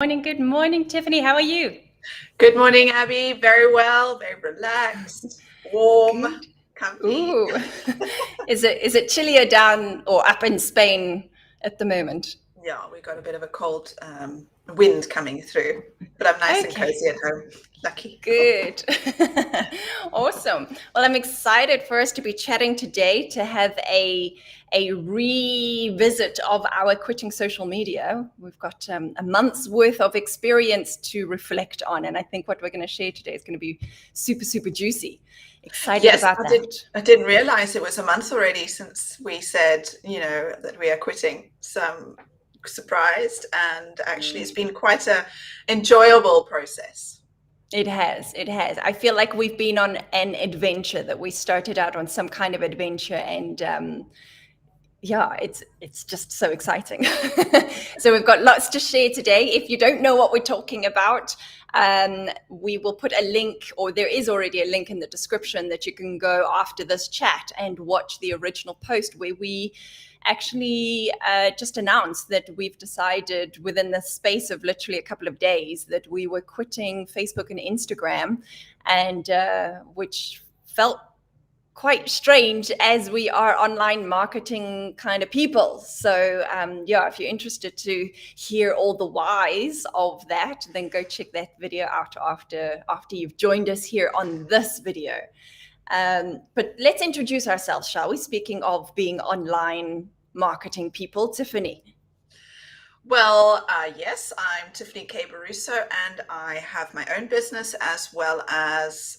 Good morning, Tiffany. How are you? Good morning, Abby. Very well, very relaxed, warm, Good. comfy. Ooh, is it chillier down or up in Spain at the moment? Yeah, we got a bit of a cold wind coming through, but I'm nice and Okay, cozy at home. Lucky. good. Awesome. Well, I'm excited for us to be chatting today to have a revisit of our quitting social media. We've got a month's worth of experience to reflect on, and I think what we're going to share today is going to be super, super juicy. Excited Yes, about that. I didn't realize it was a month already since we said, that we are quitting. So I'm surprised, and actually, it's been quite a enjoyable process. It has. It has. I feel like we've been on an adventure, that we started out on some kind of adventure, and yeah, it's just so exciting. So we've got lots to share today. If you don't know what we're talking about, we will put a link, or there is already a link in the description, that you can go after this chat and watch the original post where we actually just announced that we've decided within the space of literally a couple of days that we were quitting Facebook and Instagram, and which felt quite strange as we are online marketing kind of people. So yeah, if you're interested to hear all the whys of that, then go check that video out after you've joined us here on this video. But let's introduce ourselves, shall we? Speaking of being online marketing people, Tiffany. Well, yes, I'm Tiffany K. Baruso, and I have my own business as well as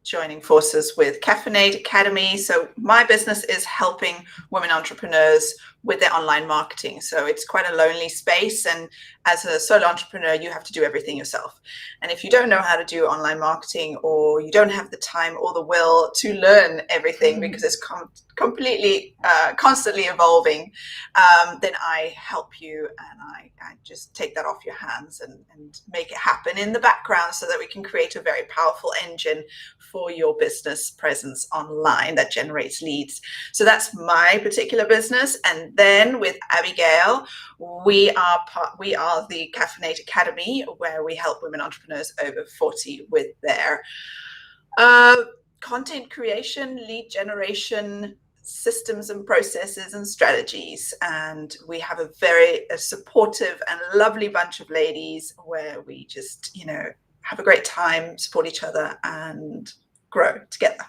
joining forces with CAF-Innate Academy. So my business is helping women entrepreneurs with their online marketing. So it's quite a lonely space. And as a solo entrepreneur, you have to do everything yourself. And if you don't know how to do online marketing, or you don't have the time or the will to learn everything because it's completely, constantly evolving, then I help you, and I just take that off your hands and make it happen in the background so that we can create a very powerful engine for your business presence online that generates leads. So that's my particular business. And then with Abigail, we are the CAF-Innate Academy, where we help women entrepreneurs over 40 with their content creation, lead generation, systems and processes and strategies. And we have a very supportive and lovely bunch of ladies where we just, have a great time, support each other, and grow together.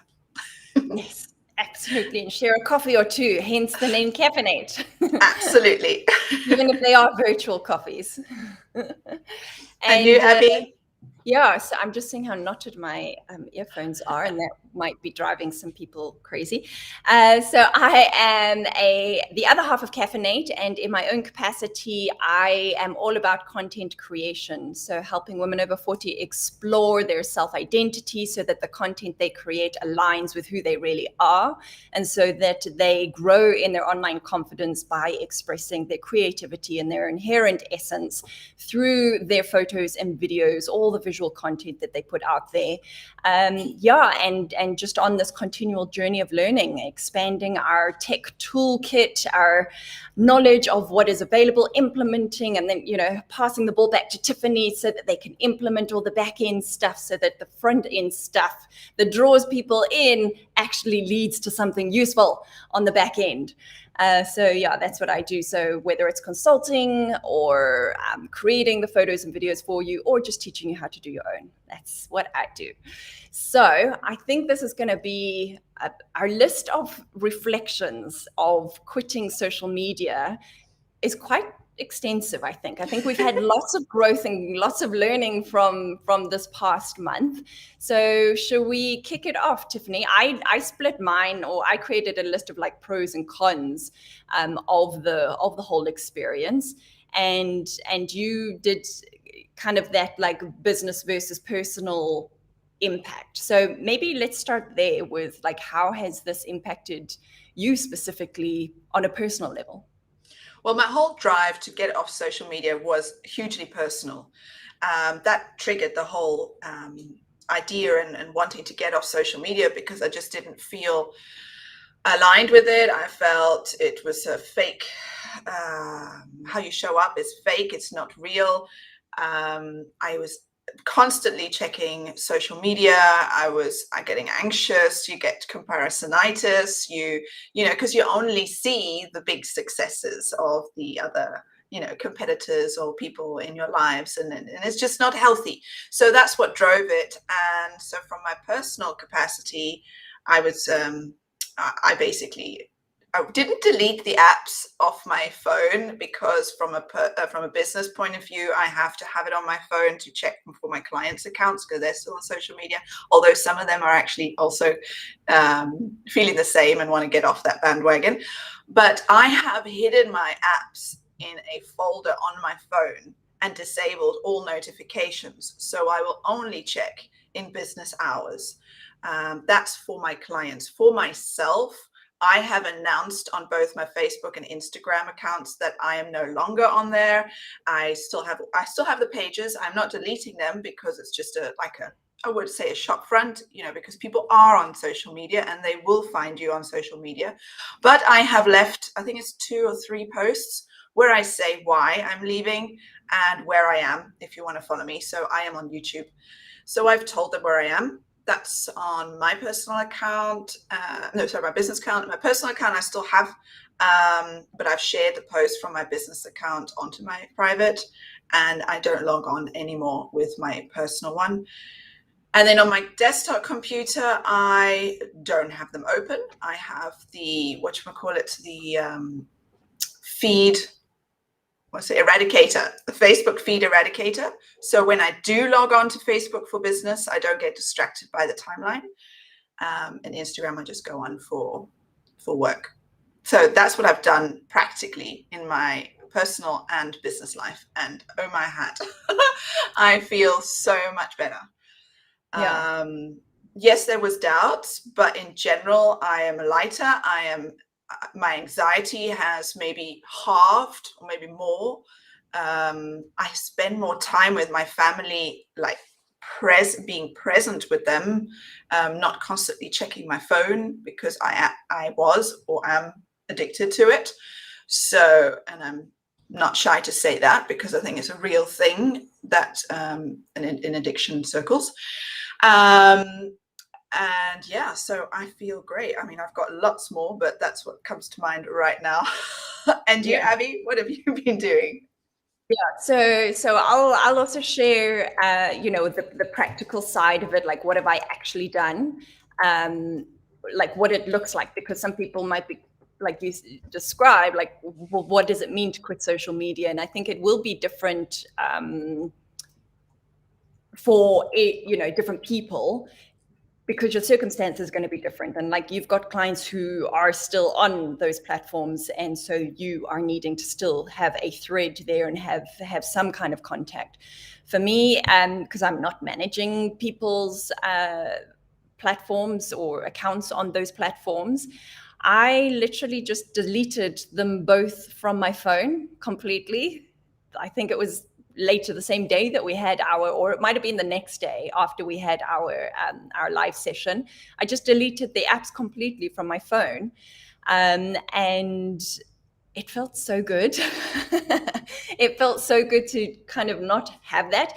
Yes, absolutely. And share a coffee or two, hence the name CAF-Innate. Absolutely. Even if they are virtual coffees. And you, And Abby? yeah, so I'm just seeing how knotted my earphones are, and that might be driving some people crazy. So I am the other half of CAF-Innate, and in my own capacity, I am all about content creation. So helping women over 40 explore their self-identity so that the content they create aligns with who they really are, and so that they grow in their online confidence by expressing their creativity and their inherent essence through their photos and videos, all the visual content that they put out there. Yeah, and just on this continual journey of learning, expanding our tech toolkit, our knowledge of what is available, implementing, and then, passing the ball back to Tiffany so that they can implement all the back end stuff, so that the front end stuff that draws people in actually leads to something useful on the back end. So yeah, that's what I do. So whether it's consulting or creating the photos and videos for you, or just teaching you how to do your own, that's what I do. So I think this is going to be our list of reflections of quitting social media is quite extensive. I think we've had lots of growth and lots of learning from this past month. So should we kick it off, Tiffany? I split mine, or I created a list of like pros and cons of the whole experience, and you did kind of that like business versus personal impact. So maybe let's start there with like, how has this impacted you specifically on a personal level? Well, my whole drive to get off social media was hugely personal. That triggered the whole idea and wanting to get off social media, because I just didn't feel aligned with it. I felt it was a fake. How you show up is fake. It's not real. I was constantly checking social media. I getting anxious. You get comparisonitis. You know, because you only see the big successes of the other, you know, competitors or people in your lives, and it's just not healthy. So that's what drove it. And so from my personal capacity, I was I basically, I didn't delete the apps off my phone, because from a business point of view, I have to have it on my phone to check for my clients' accounts, because they're still on social media. Although some of them are actually also feeling the same and want to get off that bandwagon. But I have hidden my apps in a folder on my phone and disabled all notifications. So I will only check in business hours. That's for my clients. For myself, I have announced on both my Facebook and Instagram accounts that I am no longer on there. I still have the pages. I'm not deleting them, because it's just I would say a shop front, you know, because people are on social media and they will find you on social media. But I have left, I think it's 2 or 3 posts where I say why I'm leaving and where I am, if you want to follow me. So I am on YouTube. So I've told them where I am. That's on my personal account. My business account. My personal account I still have, but I've shared the post from my business account onto my private, and I don't log on anymore with my personal one. And then on my desktop computer, I don't have them open. I have the, feed, eradicator, the Facebook feed eradicator. So when I do log on to Facebook for business, I don't get distracted by the timeline. And Instagram, I just go on for work. So that's what I've done practically in my personal and business life. And oh my hat, I feel so much better. Yeah. Yes, there was doubts, but in general, I am lighter. My anxiety has maybe halved or maybe more. I spend more time with my family, like being present with them, not constantly checking my phone, because I was or am addicted to it. So, and I'm not shy to say that, because I think it's a real thing that in addiction circles. And yeah, so I feel great. I mean, I've got lots more, but that's what comes to mind right now. And you, Abby, what have you been doing? Yeah, so I'll also share you know, the practical side of it, like what have I actually done, like what it looks like, because some people might be like you described, like what does it mean to quit social media? And I think it will be different for you know, different people, because your circumstance is going to be different. And like, you've got clients who are still on those platforms, and so you are needing to still have a thread there and have some kind of contact. For me, because I'm not managing people's platforms or accounts on those platforms, I literally just deleted them both from my phone completely. I think it was later the same day that we had or it might have been the next day after we had our live session. I just deleted the apps completely from my phone, and it felt so good. It felt so good to kind of not have that.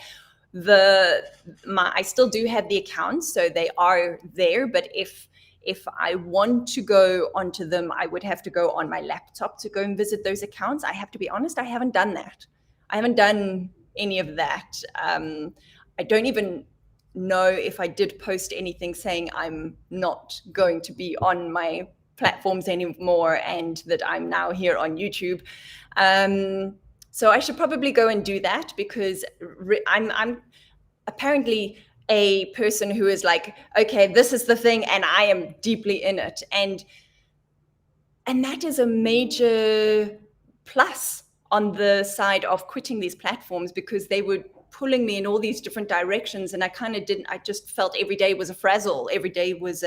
I still do have the accounts, so they are there, but if I want to go onto them, I would have to go on my laptop to go and visit those accounts. I have to be honest, I haven't done that. I haven't done any of that. I don't even know if I did post anything saying I'm not going to be on my platforms anymore and that I'm now here on YouTube. So I should probably go and do that, because I'm apparently a person who is like, okay, this is the thing, and I am deeply in it. And that is a major plus on the side of quitting these platforms, because they were pulling me in all these different directions, and I just felt every day was a frazzle. Every day was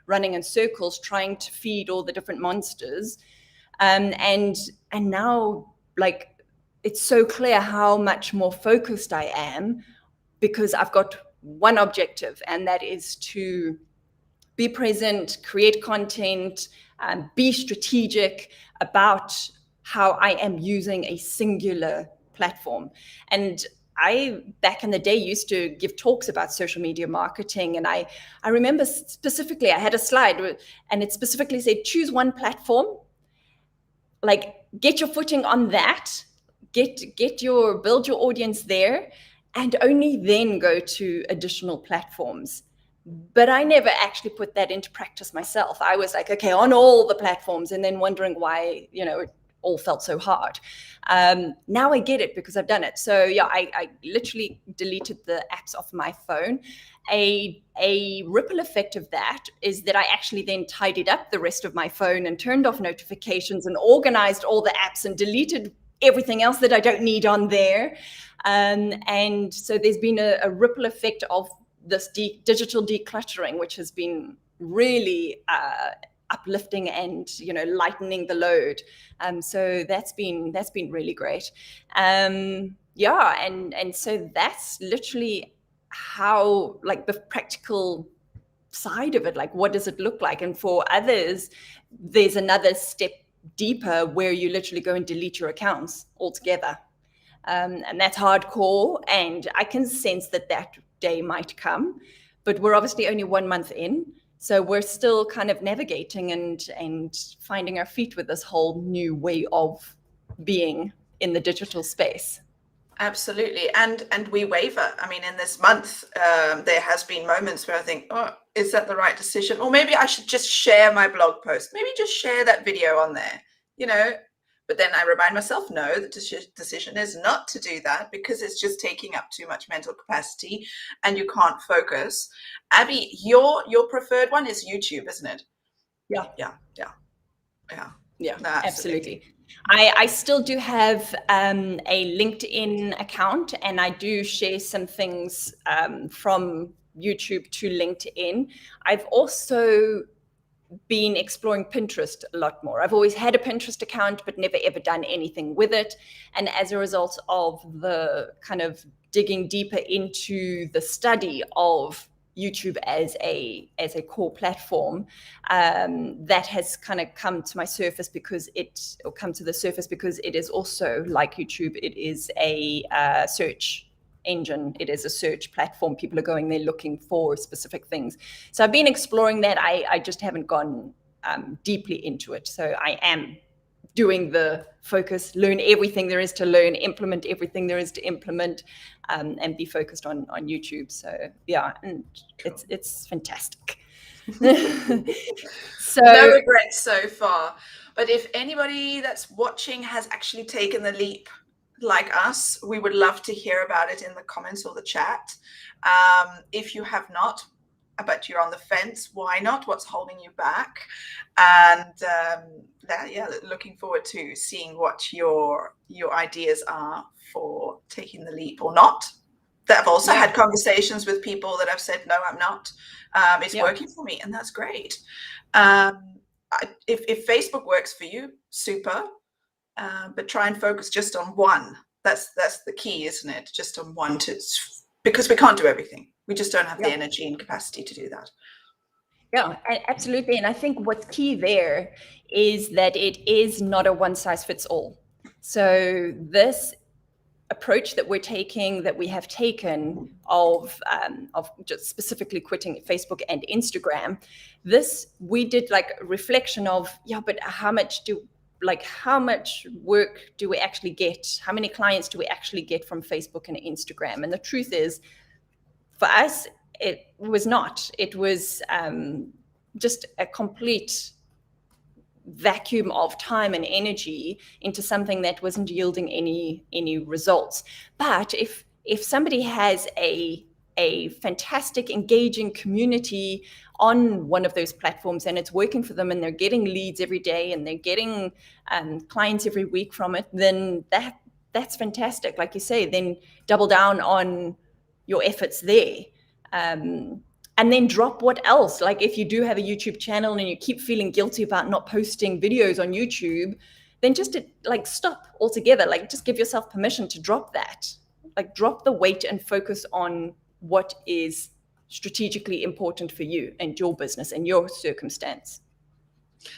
running in circles, trying to feed all the different monsters. And now, like, it's so clear how much more focused I am, because I've got one objective, and that is to be present, create content, be strategic about how I am using a singular platform. And I back in the day used to give talks about social media marketing, and I remember specifically I had a slide and it specifically said choose one platform, like get your footing on that, build your audience there, and only then go to additional platforms. But I never actually put that into practice myself. I was like, okay, on all the platforms, and then wondering why, it all felt so hard. Now I get it because I've done it. So yeah, I literally deleted the apps off my phone. A ripple effect of that is that I actually then tidied up the rest of my phone and turned off notifications and organized all the apps and deleted everything else that I don't need on there. And so there's been a ripple effect of this digital decluttering, which has been really uplifting and lightening the load. So that's been really great. And so that's literally how, like, the practical side of it, like what does it look like? And for others, there's another step deeper where you literally go and delete your accounts altogether. And that's hardcore, and I can sense that day might come, but we're obviously only 1 month in, so we're still kind of navigating and finding our feet with this whole new way of being in the digital space. Absolutely. And we waver. I mean, in this month, there has been moments where I think, oh, is that the right decision? Or maybe I should just share my blog post. Maybe just share that video on there, But then I remind myself, no, the decision is not to do that because it's just taking up too much mental capacity and you can't focus. Abby, your preferred one is YouTube, isn't it? Yeah. No, absolutely. I still do have a LinkedIn account, and I do share some things from YouTube to LinkedIn. I've also been exploring Pinterest a lot more. I've always had a Pinterest account, but never ever done anything with it. And as a result of the kind of digging deeper into the study of YouTube as a core platform, that has kind of come to the surface because it is also, like YouTube, it is a search engine. It is a search platform. People are going there looking for specific things. So I've been exploring that. I just haven't gone deeply into it. So I am doing the focus, learn everything there is to learn, implement everything there is to implement, and be focused on YouTube. So yeah, and cool. It's fantastic. So no regrets so far. But if anybody that's watching has actually taken the leap like us, we would love to hear about it in the comments or the chat. If you have not, but you're on the fence, why not? What's holding you back? And looking forward to seeing what your ideas are for taking the leap or not. That I've also had conversations with people that have said, no, I'm not. It's working for me, and that's great. If Facebook works for you, super. But try and focus just on one. That's the key, isn't it? Just on one, because we can't do everything. We just don't have the energy and capacity to do that. Yeah, absolutely. And I think what's key there is that it is not a one size fits all. So this approach that we're taking, that we have taken of just specifically quitting Facebook and Instagram, this we did like a reflection of, but how much work do we actually get? How many clients do we actually get from Facebook and Instagram? And the truth is, for us, it was not. It was just a complete vacuum of time and energy into something that wasn't yielding any results. But if somebody has a fantastic, engaging community on one of those platforms and it's working for them and they're getting leads every day and they're getting clients every week from it, then that's fantastic. Like you say, then double down on your efforts there. And then drop what else? Like if you do have a YouTube channel and you keep feeling guilty about not posting videos on YouTube, then just stop altogether. Like just give yourself permission to drop that. Like drop the weight and focus on what is strategically important for you and your business and your circumstance.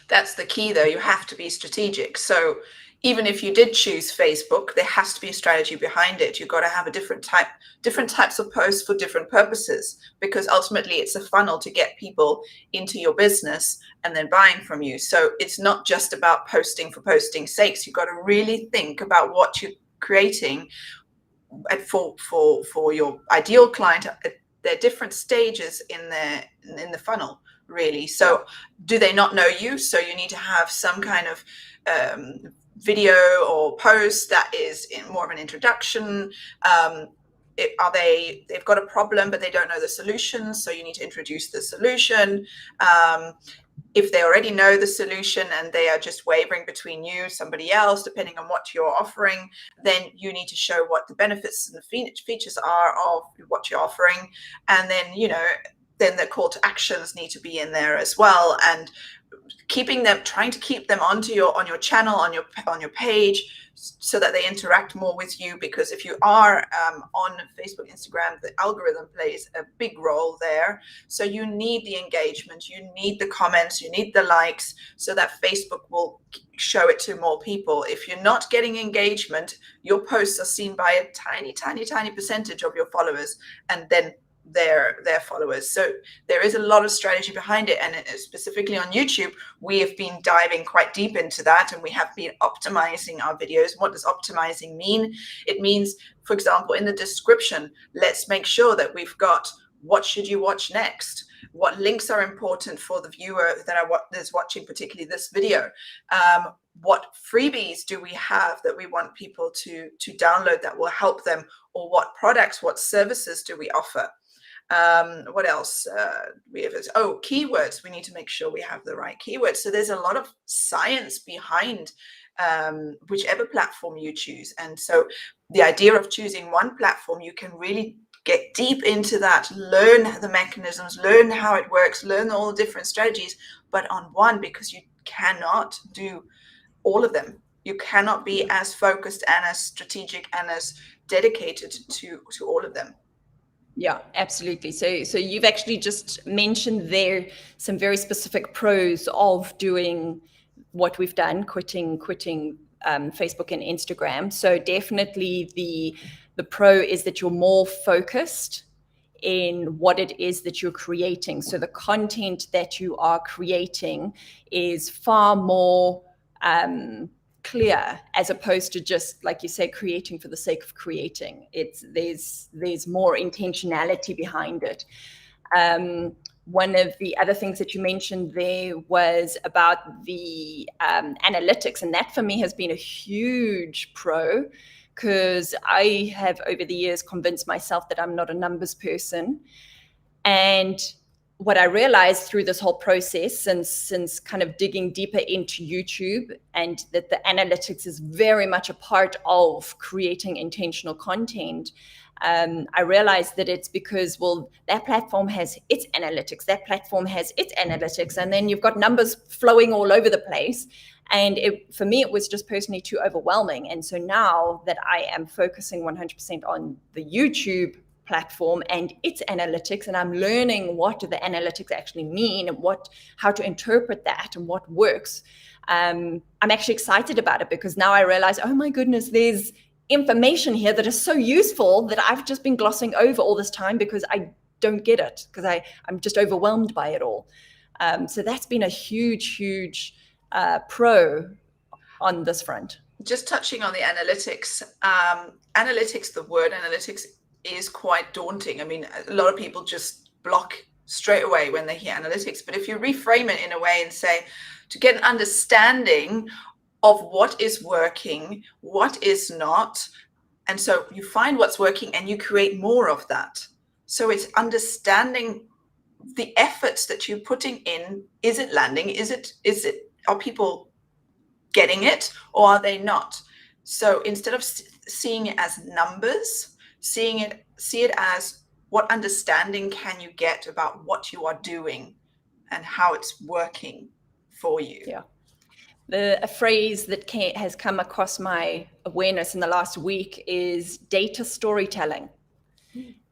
That's the key though. You have to be strategic. So even if you did choose Facebook, there has to be a strategy behind it. You've got to have a different types of posts for different purposes, because ultimately it's a funnel to get people into your business and then buying from you. So it's not just about posting for posting's sakes. You've got to really think about what you're creating for your ideal client. There are different stages in the funnel, really. So do they not know you? So you need to have some kind of video or post that is more of an introduction. They've got a problem but they don't know the solution, so you need to introduce the solution. If they already know the solution and they are just wavering between you, somebody else, depending on what you're offering, then you need to show what the benefits and the features are of what you're offering. And then, then the call to actions need to be in there as well. And trying to keep them on your channel, on your page, so that they interact more with you. Because if you are on Facebook, Instagram, the algorithm plays a big role there. So you need the engagement, you need the comments, you need the likes, so that Facebook will show it to more people. If you're not getting engagement, your posts are seen by a tiny percentage of your followers, and then their followers. So there is a lot of strategy behind it, and specifically on YouTube we have been diving quite deep into that, and we have been optimizing our videos. What does optimizing mean? It means, for example, in the description, let's make sure that we've got what should you watch next, what links are important for the viewer that is watching particularly this video, what freebies do we have that we want people to download that will help them, or what products, what services do we offer. What else we have? Keywords. We need to make sure we have the right keywords. So there's a lot of science behind whichever platform you choose. And so the idea of choosing one platform, you can really get deep into that, learn the mechanisms, learn how it works, learn all the different strategies, but on one, because you cannot do all of them. You cannot be as focused and as strategic and as dedicated to all of them. Yeah, absolutely. So you've actually just mentioned there some very specific pros of doing what we've done, quitting Facebook and Instagram. So definitely the pro is that you're more focused in what it is that you're creating. So the content that you are creating is far more clear, as opposed to just, like you say, creating for the sake of creating. There's more intentionality behind it. One of the other things that you mentioned there was about the analytics, and that for me has been a huge pro, because I have over the years convinced myself that I'm not a numbers person. And what I realized through this whole process, since kind of digging deeper into YouTube, and that the analytics is very much a part of creating intentional content, I realized that it's because, well, that platform has its analytics, that platform has its analytics, and then you've got numbers flowing all over the place. And for me, it was just personally too overwhelming. And so now that I am focusing 100% on the YouTube platform and its analytics, and I'm learning what the analytics actually mean and how to interpret that and what works, I'm actually excited about it, because now I realize, oh my goodness, there's information here that is so useful that I've just been glossing over all this time because I don't get it, because I'm just overwhelmed by it all. So that's been a huge pro on this front. Just touching on the analytics, the word analytics is quite daunting. I mean, a lot of people just block straight away when they hear analytics. But if you reframe it in a way and say, to get an understanding of what is working, what is not, and so you find what's working and you create more of that. So it's understanding the efforts that you're putting in. Is it landing? Are people getting it, or are they not? So instead of seeing it as numbers, see it as, what understanding can you get about what you are doing and how it's working for you. Yeah. A phrase that has come across my awareness in the last week is data storytelling.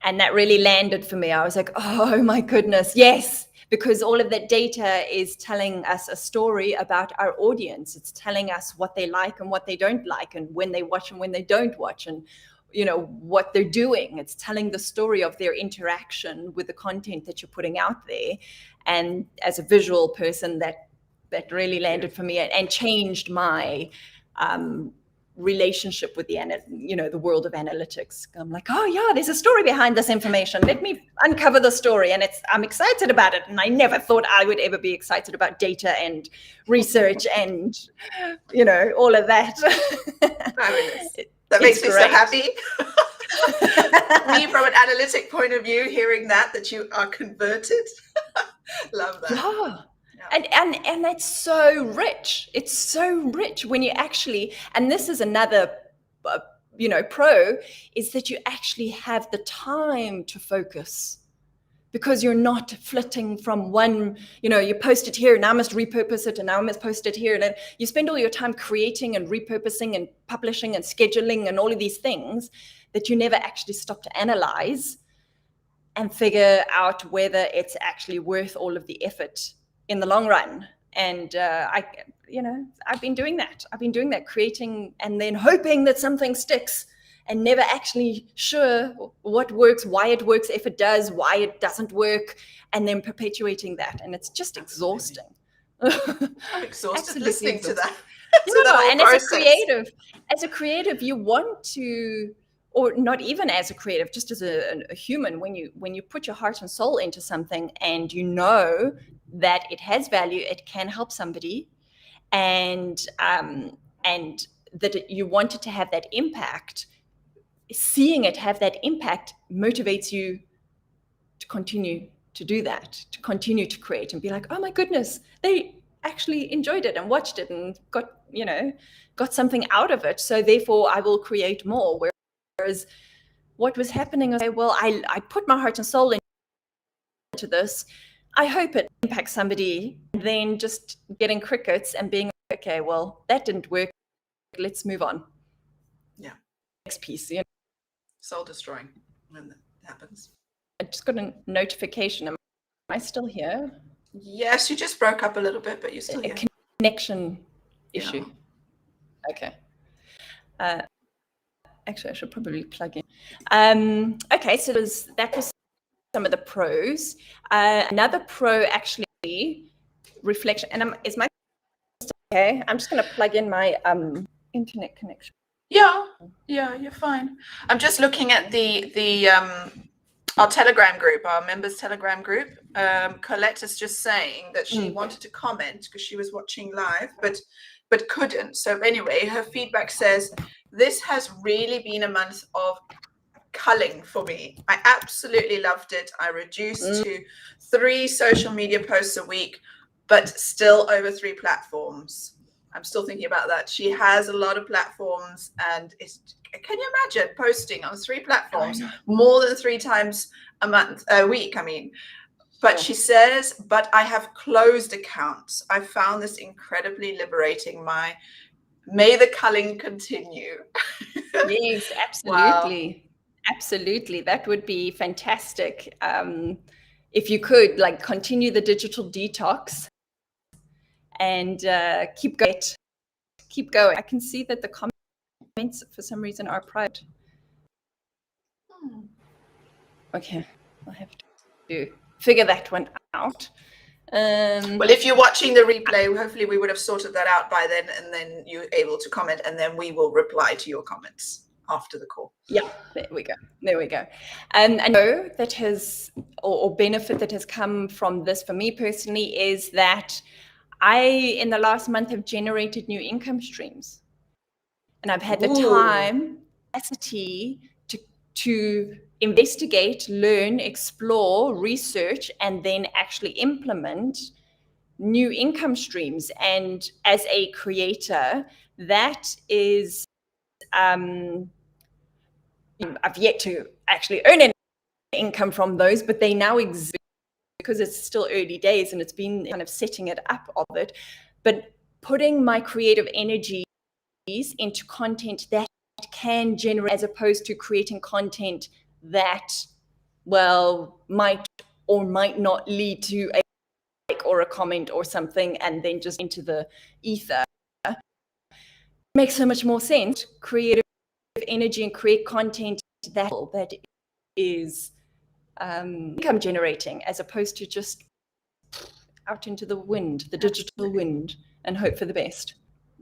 And that really landed for me. I was like, oh my goodness, yes, because all of that data is telling us a story about our audience. It's telling us what they like and what they don't like, and when they watch and when they don't watch, and what they're doing. It's telling the story of their interaction with the content that you're putting out there. And as a visual person, that really landed for me and changed my relationship with the world of analytics. I'm like, oh yeah, there's a story behind this information. Let me uncover the story, and I'm excited about it. And I never thought I would ever be excited about data and research and all of that. Fabulous. That makes me so happy. Me, from an analytic point of view, hearing that you are converted. Love that. Yeah. And that's so rich. It's so rich when you actually, and this is another pro, is that you actually have the time to focus, because you're not flitting from one, you post it here, now I must repurpose it, and now I must post it here. And then you spend all your time creating and repurposing and publishing and scheduling and all of these things that you never actually stop to analyze and figure out whether it's actually worth all of the effort in the long run. And I've been doing that. Creating and then hoping that something sticks, and never actually sure what works, why it works, if it does, why it doesn't work, and then perpetuating that. And it's just exhausting. I'm exhausted listening to that. And as a creative, you want to, or not even as a creative, just as a human, when you put your heart and soul into something, and that it has value, it can help somebody, and that you want it to have that impact. Seeing it have that impact motivates you to continue to do that, to continue to create, and be like, oh my goodness, they actually enjoyed it and watched it and got something out of it. So therefore I will create more. Whereas what was happening was, well, I put my heart and soul into this. I hope it impacts somebody, and then just getting crickets and being, okay, well, that didn't work. Let's move on. Yeah. Next piece, Soul destroying when that happens. I just got a notification. Am I still here? Yes, you just broke up a little bit, but you're still here. Connection issue. Yeah. Okay. Actually, I should probably plug in. Okay, so that was some of the pros. Another pro, actually, reflection. And is my okay? I'm just going to plug in my internet connection. Yeah, you're fine. I'm just looking at the our Telegram group, our members Telegram group. Colette is just saying that she wanted to comment because she was watching live, but couldn't. So anyway, her feedback says, this has really been a month of culling for me. I absolutely loved it. I reduced to 3 social media posts a week, but still over 3 platforms. I'm still thinking about that. She has a lot of platforms, and can you imagine posting on 3 platforms more than 3 times a week? I mean, but she says, but I have closed accounts. I found this incredibly liberating. May the culling continue. Yes, absolutely. Wow. Absolutely. That would be fantastic. If you could continue the digital detox and keep going. I can see that the comments for some reason are private. Okay, I'll have to figure that one out. Well, if you're watching the replay, hopefully we would have sorted that out by then, and then you're able to comment, and then we will reply to your comments after the call. Yeah, there we go. And I know that has or benefit that has come from this for me personally is that I, in the last month, have generated new income streams, and I've had the time, capacity to investigate, learn, explore, research, and then actually implement new income streams. And as a creator, that is, I've yet to actually earn any income from those, but they now exist because it's still early days and it's been kind of setting it up of it. But putting my creative energies into content that can generate, as opposed to creating content that, well, might or might not lead to or a comment or something and then just into the ether. It makes so much more sense. Creative energy and create content that is income generating, as opposed to just out into the wind, the digital wind, and hope for the best.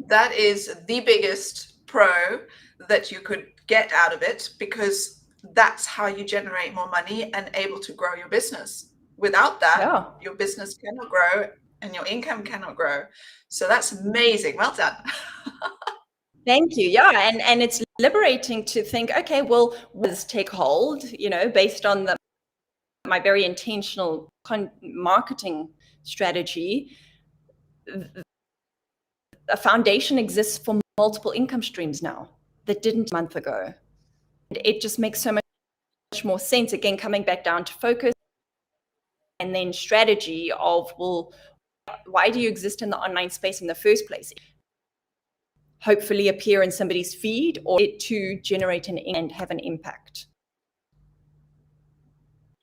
That is the biggest pro that you could get out of it, because that's how you generate more money and able to grow your business. Without that, your business cannot grow and your income cannot grow. So that's amazing. Well done. Thank you. Yeah. And it's liberating to think, okay, well, let's take hold, based on my very intentional marketing strategy. A foundation exists for multiple income streams now that didn't a month ago. It just makes so much more sense. Again, coming back down to focus and then strategy of, well, why do you exist in the online space in the first place? Hopefully appear in somebody's feed, or to generate and have an impact.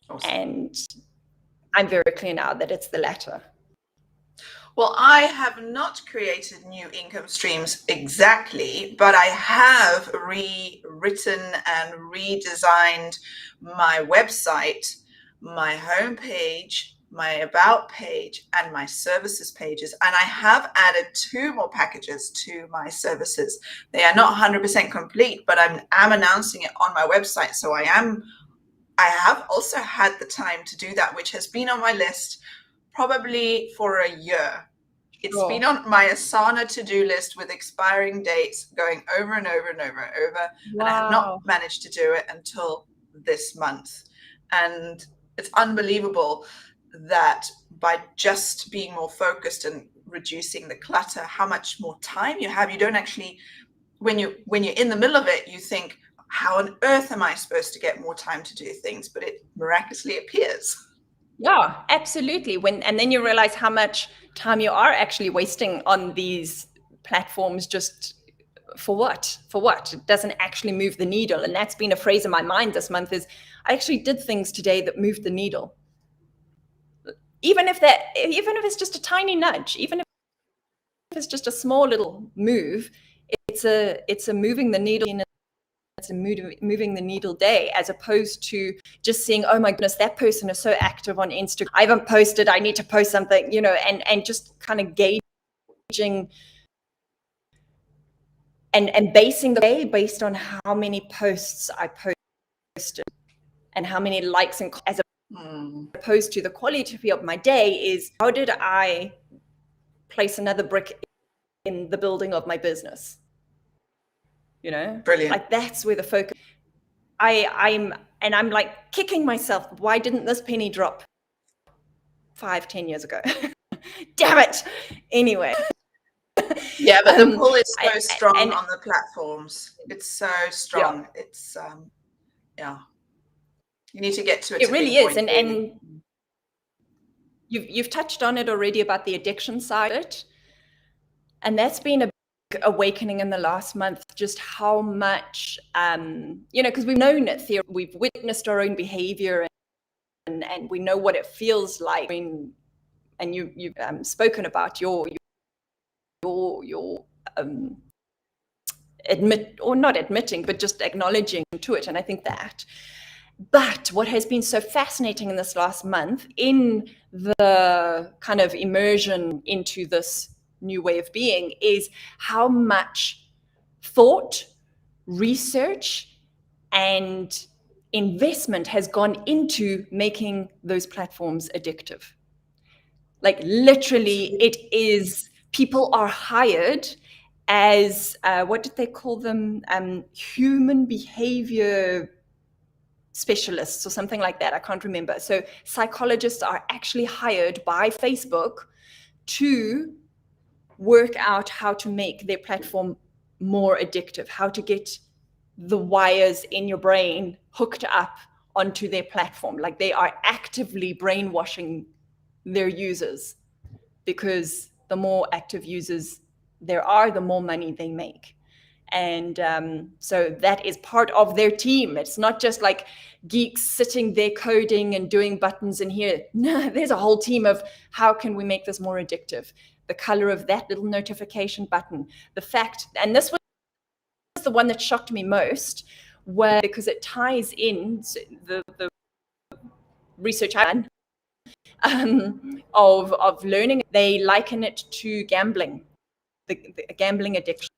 Awesome. And I'm very clear now that it's the latter. Well, I have not created new income streams exactly, but I have rewritten and redesigned my website, my homepage, my about page, and my services pages. And I have added 2 more packages to my services. They are not 100% complete, but I'm announcing it on my website. So I have also had the time to do that, which has been on my list probably for a year. It's been on my Asana to-do list with expiring dates going over and over and over and over. Wow. And I have not managed to do it until this month. And it's unbelievable that by just being more focused and reducing the clutter, how much more time you have. You don't actually, when you're in the middle of it, you think, how on earth am I supposed to get more time to do things? But it miraculously appears. Yeah, absolutely. And then you realize how much time you are actually wasting on these platforms just for what? For what? It doesn't actually move the needle. And that's been a phrase in my mind this month, is I actually did things today that moved the needle. Even if it's just a tiny nudge, even if it's just a small little move, it's a moving the needle. It's a moving the needle day, as opposed to just seeing, oh my goodness, that person is so active on Instagram, I haven't posted, I need to post something, and just kind of gauging and basing the day based on how many posts I posted and how many likes, and as opposed to the quality of my day is, how did I place another brick in the building of my business? Brilliant. Like, that's where the focus. I'm like kicking myself. Why didn't this penny drop 5-10 years ago? Damn it. Anyway. Yeah, but the pull is so strong on the platforms. It's so strong. Yeah. It's you need to get to it. It really is. And you've touched on it already about the addiction side of it. And that's been a awakening in the last month, just how much because we've known it, we've witnessed our own behavior, and we know what it feels like. And you've spoken about your admit, or not admitting, but just acknowledging to it. And I think that. But what has been so fascinating in this last month, in the kind of immersion into this new way of being, is how much thought, research, and investment has gone into making those platforms addictive. Like, literally, it is, people are hired as what did they call them? Human behavior specialists or something like that. I can't remember. So psychologists are actually hired by Facebook to work out how to make their platform more addictive, how to get the wires in your brain hooked up onto their platform. Like, they are actively brainwashing their users, because the more active users there are, the more money they make. And so that is part of their team. It's not just like geeks sitting there coding and doing buttons in here. No, there's a whole team of how can we make this more addictive? The color of that little notification button, the fact, and this was the one that shocked me most, where because it ties in the research I've done of learning, they liken it to gambling, the gambling addiction.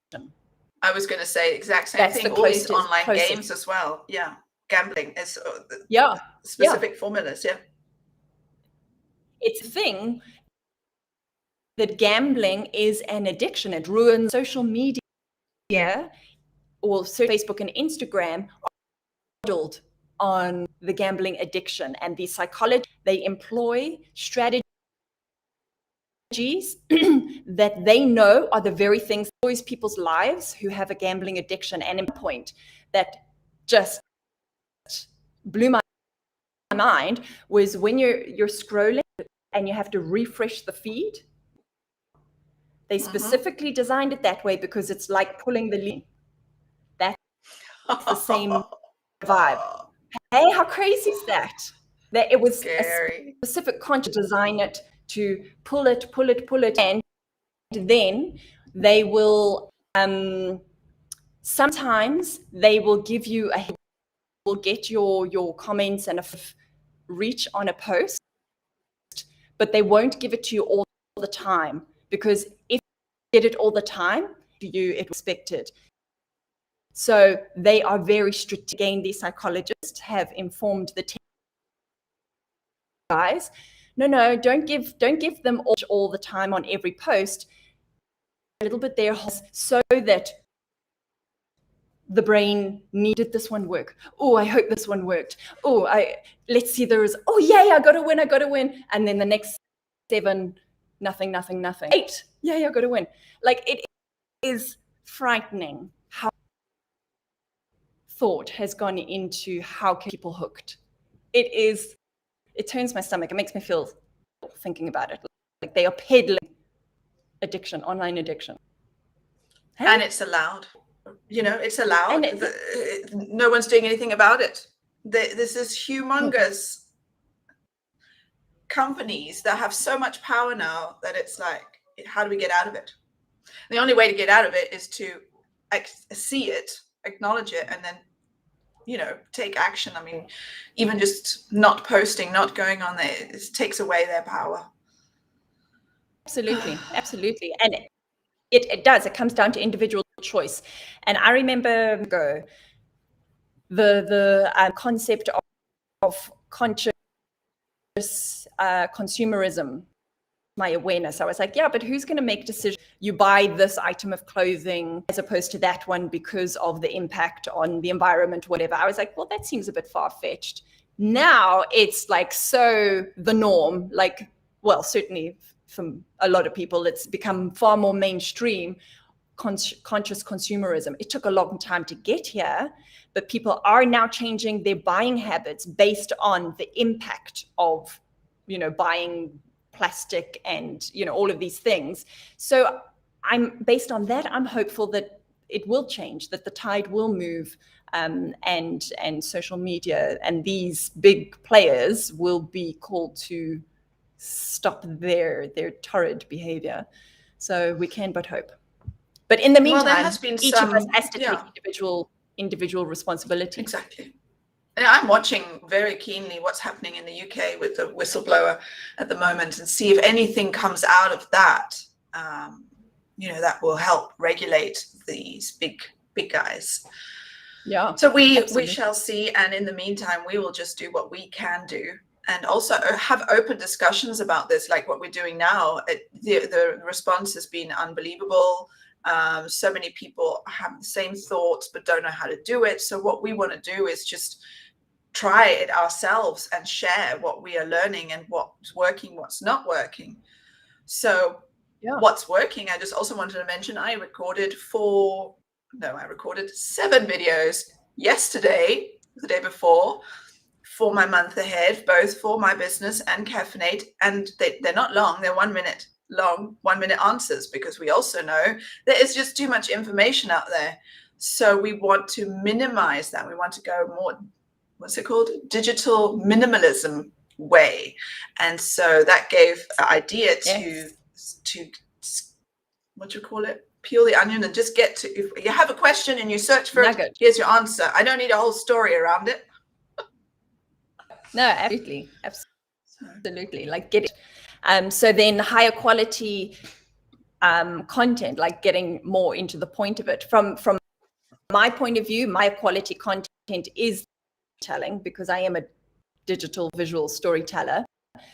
I was going to say the exact same thing. All these online games as well. Yeah, gambling is specific formulas. Yeah, it's a thing that gambling is an addiction. It ruins social media, or Facebook and Instagram are modeled on the gambling addiction, and the psychology they employ strategies that they know are the very things that destroys people's lives who have a gambling addiction. And a point that just blew my mind was when you're scrolling and you have to refresh the feed. They specifically designed it that way because it's like pulling the lead. That's the same vibe. Hey, how crazy is that? That it was scary. A specific conscious design it to pull it, and then they will sometimes they will give you will get your comments and a reach on a post, but they won't give it to you all the time, because if you get it all the time, you expected. So they are very strict. Again, these psychologists have informed the guys, no, don't give them all the time on every post. A little bit there, so that the brain needed this one work. Oh, I hope this one worked. Oh, let's see, there is, oh yay, I got to win. And then the next 7, nothing. 8, yay, I got to win. Like, it is frightening how thought has gone into how people hooked. It turns my stomach. It makes me feel thinking about it. Like they are peddling addiction, online addiction. Hey? And it's allowed. It's allowed. No one's doing anything about it. This is humongous companies that have so much power now that it's like, how do we get out of it? The only way to get out of it is to see it, acknowledge it, and then take action. I mean, even just not posting, not going on there, it takes away their power. Absolutely. And it does. It comes down to individual choice. And I remember the concept of conscious consumerism, my awareness. I was like, yeah, but who's going to make decisions? You buy this item of clothing as opposed to that one because of the impact on the environment, whatever. I was like, well, that seems a bit far-fetched. Now it's like so the norm, like, well, certainly from a lot of people, it's become far more mainstream, conscious consumerism. It took a long time to get here, but people are now changing their buying habits based on the impact of, buying plastic and, all of these things. So based on that, I'm hopeful that it will change, that the tide will move, and social media and these big players will be called to stop their torrid behavior. So we can but hope. But in the meantime, there has been each of us has to take individual responsibility. Exactly. And I'm watching very keenly what's happening in the UK with the whistleblower at the moment, and see if anything comes out of that, that will help regulate these big guys. Yeah. So we shall see. And in the meantime, we will just do what we can do, and also have open discussions about this, like what we're doing now. The response has been unbelievable. So many people have the same thoughts but don't know how to do it. So what we want to do is just try it ourselves and share what we are learning and what's working, what's not working. So what's working, I just also wanted to mention, I recorded 7 videos yesterday, the day before, for my month ahead, both for my business and CAF-Innate, and they're not long, they're 1 minute long, 1 minute answers, because we also know there is just too much information out there. So we want to minimize that. We want to go more, what's it called? Digital minimalism way. And so that gave an idea to what do you call it? Peel the onion and just get to, if you have a question and you search for it, here's your answer. I don't need a whole story around it. No, absolutely. Like get it. So then higher quality content, like getting more into the point of it. From my point of view, my quality content is telling, because I am a digital visual storyteller.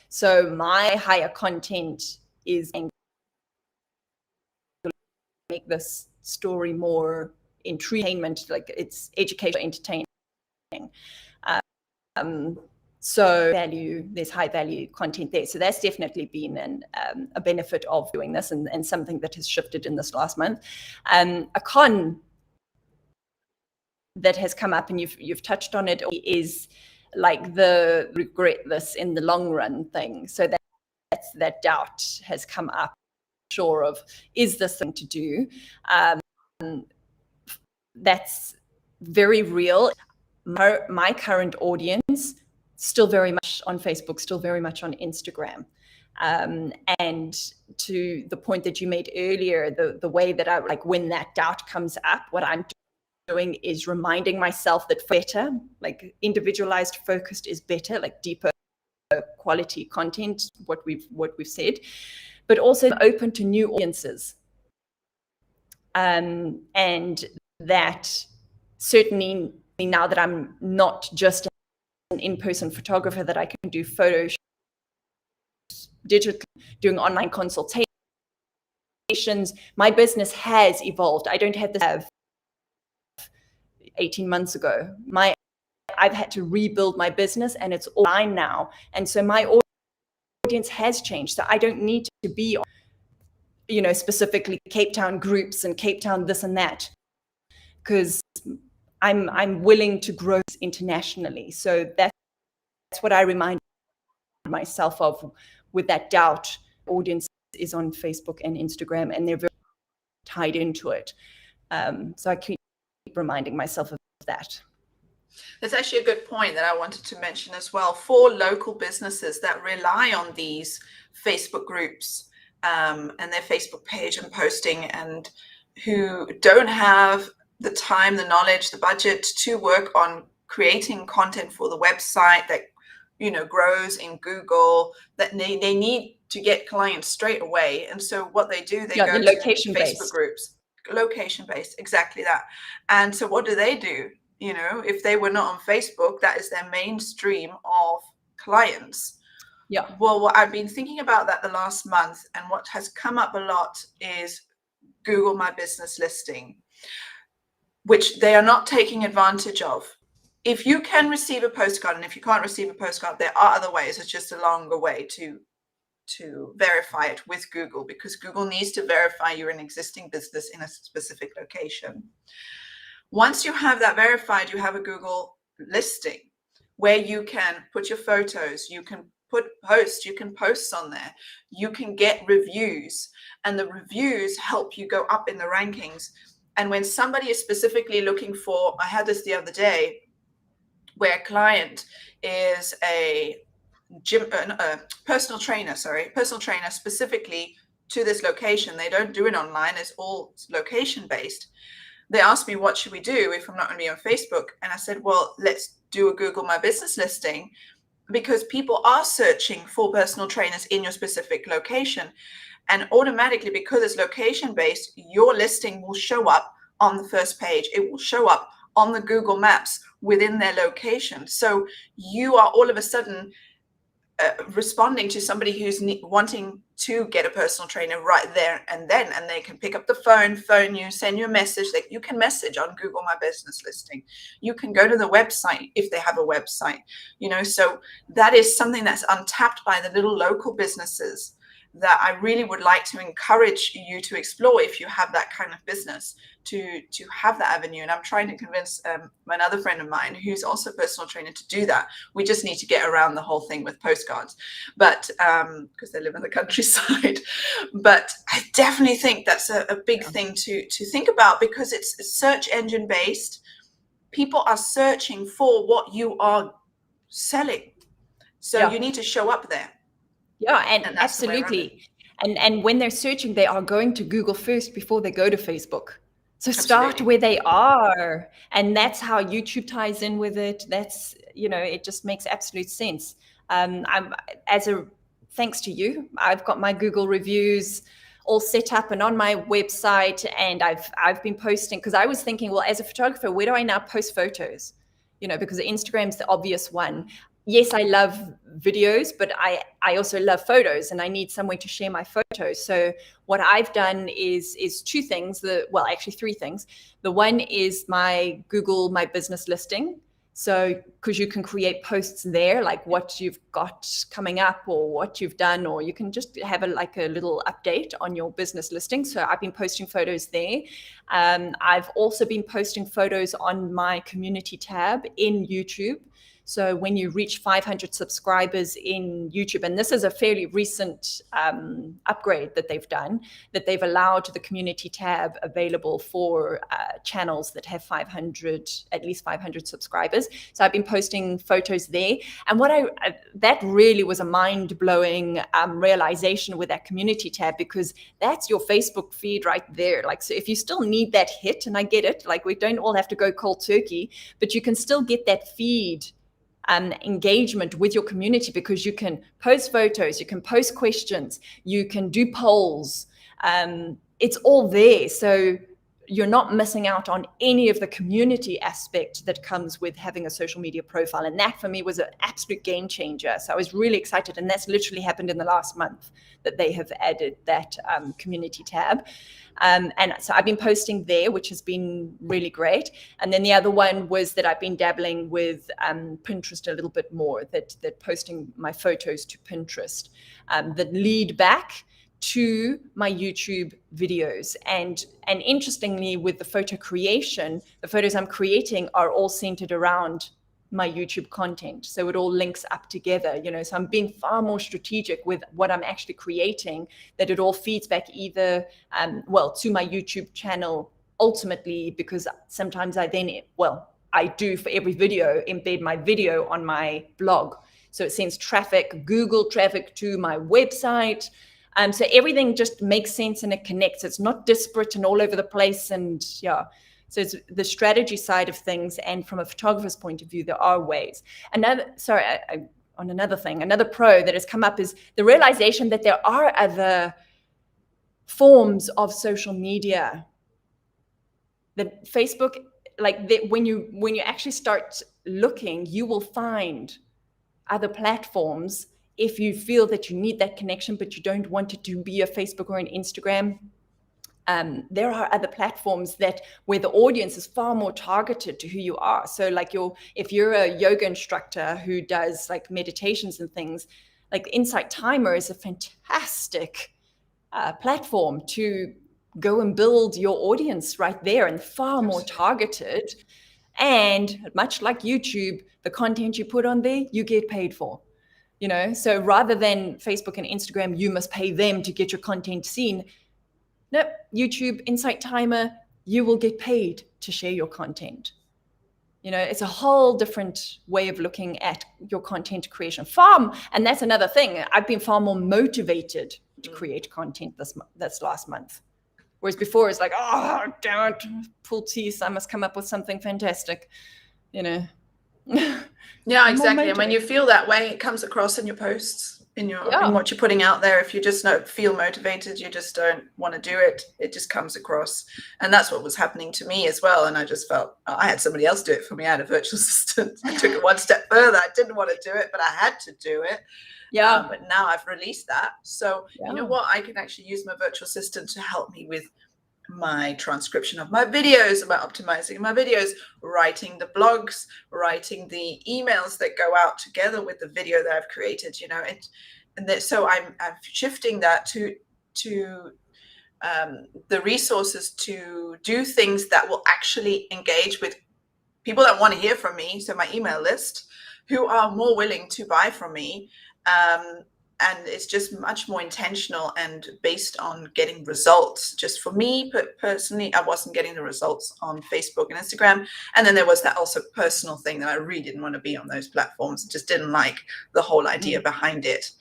So my higher content is make this story more entertainment, like it's educational, entertaining. So there's high value content there. So that's definitely been a benefit of doing this, and something that has shifted in this last month. A con that has come up, and you've touched on it, is like the regret this in the long run thing. So that doubt has come up. Sure of, is this thing to do? That's very real. My current audience still very much on Facebook, still very much on Instagram. And to the point that you made earlier, the way that I, like, when that doubt comes up, what I'm doing is reminding myself that better, like individualized, focused is better, like deeper quality content, what we've said, but also open to new audiences. And that certainly, now that I'm not just an in-person photographer, that I can do photos, digital, doing online consultations, my business has evolved. I don't have this 18 months ago. I've had to rebuild my business, and it's online now. And so my audience has changed. So I don't need to be on, specifically Cape Town groups and Cape Town this and that, because I'm willing to grow internationally. So that's what I remind myself of with that doubt. Audience is on Facebook and Instagram, and they're very tied into it. So I keep reminding myself of that. That's actually a good point that I wanted to mention as well. For local businesses that rely on these Facebook groups and their Facebook page and posting, and who don't have the time, the knowledge, the budget to work on creating content for the website that grows in Google, that they need to get clients straight away. And so what they do, they go to Facebook groups, location-based, exactly that. And so what do? If they were not on Facebook, that is their mainstream of clients. Yeah. Well, what I've been thinking about that the last month, and what has come up a lot, is Google My Business listing, which they are not taking advantage of. If you can receive a postcard, and if you can't receive a postcard, there are other ways. It's just a longer way to verify it with Google, because Google needs to verify you're an existing business in a specific location. Once you have that verified, you have a Google listing where you can put your photos, you can post on there, you can get reviews, and the reviews help you go up in the rankings. And when somebody is specifically looking for, I had this the other day, where a client is a personal trainer specifically to this location. They don't do it online, it's all location based. They asked me, what should we do if I'm not going to be on Facebook? And I said, well, let's do a Google My Business listing, because people are searching for personal trainers in your specific location. And automatically, because it's location based, your listing will show up on the first page. It will show up on the Google Maps within their location. So you are all of a sudden responding to somebody who's wanting to get a personal trainer right there and then, and they can pick up the phone you, send you a message. You can message on Google My Business listing. You can go to the website if they have a website, so that is something that's untapped by the little local businesses. that I really would like to encourage you to explore if you have that kind of business, to have that avenue. And I'm trying to convince another friend of mine who's also a personal trainer to do that. We just need to get around the whole thing with postcards, but because they live in the countryside. But I definitely think that's a big thing to think about, because it's search engine based. People are searching for what you are selling, so you need to show up there. Yeah, and absolutely. And when they're searching, they are going to Google first before they go to Facebook. So start where they are. And that's how YouTube ties in with it. That's, it just makes absolute sense. Thanks to you, I've got my Google reviews all set up and on my website. And I've been posting, because I was thinking, well, as a photographer, where do I now post photos? Because Instagram's the obvious one. Yes, I love videos, but I also love photos, and I need somewhere to share my photos. So what I've done is two things. Actually three things. The one is my Google My Business listing. So because you can create posts there, like what you've got coming up or what you've done, or you can just have a little update on your business listing. So I've been posting photos there. I've also been posting photos on my community tab in YouTube. So when you reach 500 subscribers in YouTube, and this is a fairly recent upgrade that they've done, that they've allowed the community tab available for channels that have at least 500 subscribers. So I've been posting photos there. And that really was a mind-blowing realization with that community tab, because that's your Facebook feed right there. So if you still need that hit, and I get it, we don't all have to go cold turkey, but you can still get that feed engagement with your community, because you can post photos, you can post questions, you can do polls. It's all there. So you're not missing out on any of the community aspect that comes with having a social media profile. And that for me was an absolute game changer. So I was really excited. And that's literally happened in the last month, that they have added that community tab. And so I've been posting there, which has been really great. And then the other one was that I've been dabbling with Pinterest a little bit more, that posting my photos to Pinterest that lead back to my YouTube videos. And interestingly, with the photo creation, the photos I'm creating are all centered around my YouTube content. So it all links up together, so I'm being far more strategic with what I'm actually creating, that it all feeds back either, to my YouTube channel ultimately, because sometimes I do for every video, embed my video on my blog. So it sends Google traffic to my website. So everything just makes sense and it connects. It's not disparate and all over the place. And so it's the strategy side of things. And from a photographer's point of view, there are ways. Another pro that has come up is the realization that there are other forms of social media. That Facebook, when you actually start looking, you will find other platforms. If you feel that you need that connection, but you don't want it to be a Facebook or an Instagram, there are other platforms where the audience is far more targeted to who you are. So if you're a yoga instructor who does meditations and things, Insight Timer is a fantastic platform to go and build your audience right there, and far more targeted. And much like YouTube, the content you put on there, you get paid for. So rather than Facebook and Instagram, you must pay them to get your content seen. No, YouTube, Insight Timer, you will get paid to share your content. It's a whole different way of looking at your content creation. And that's another thing. I've been far more motivated to create content this last month. Whereas before it's oh, damn it, pull teeth, I must come up with something fantastic, Yeah, exactly. And when you feel that way, it comes across in your posts, in what you're putting out there. If you just feel motivated, you just don't want to do it, it just comes across. And that's what was happening to me as well. And I just felt I had somebody else do it for me. I had a virtual assistant. I took it one step further. I didn't want to do it, but I had to do it. Yeah. But now I've released that. So you know what? I can actually use my virtual assistant to help me with my transcription of my videos, about optimizing my videos, writing the blogs, writing the emails that go out together with the video that I've created. so I'm shifting that to the resources to do things that will actually engage with people that want to hear from me, so my email list, who are more willing to buy from me. And it's just much more intentional and based on getting results. Just for me personally, I wasn't getting the results on Facebook and Instagram. And then there was that also personal thing that I really didn't want to be on those platforms. Just didn't like the whole idea behind it.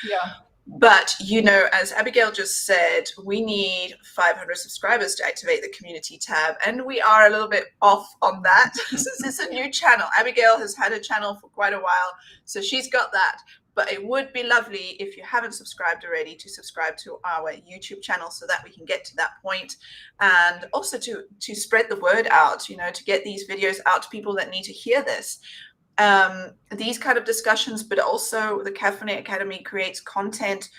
Yeah. But, you know, as Abigail just said, we need 500 subscribers to activate the community tab. And we are a little bit off on that since it's a new channel. Abigail has had a channel for quite a while, so she's got that. But it would be lovely if you haven't subscribed already to subscribe to our YouTube channel so that we can get to that point. And also to spread the word out, you know, to get these videos out to people that need to hear this. These kind of discussions, but also the CAF-Innate Academy creates content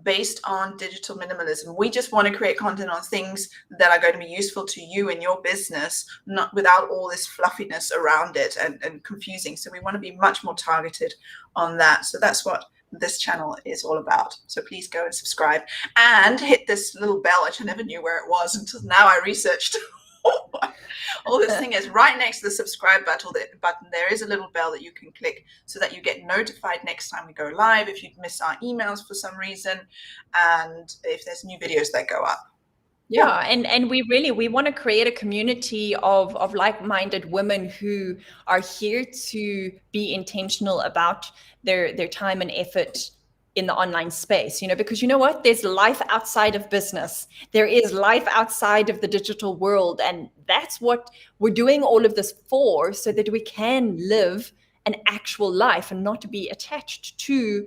based on digital minimalism. We just want to create content on things that are going to be useful to you and your business, not without all this fluffiness around it and confusing. So we want to be much more targeted on that. So that's what this channel is all about. So please go and subscribe and hit this little bell, which I never knew where it was until now I researched. All this thing is right next to the subscribe button. There is a little bell that you can click so that you get notified next time we go live, if you'd miss our emails for some reason, and if there's new videos that go up. Yeah, and we want to create a community of like-minded women who are here to be intentional about their time and effort in the online space, you know, because you know what, there's life outside of business. There is life outside of the digital world. And that's what we're doing all of this for, so that we can live an actual life and not to be attached to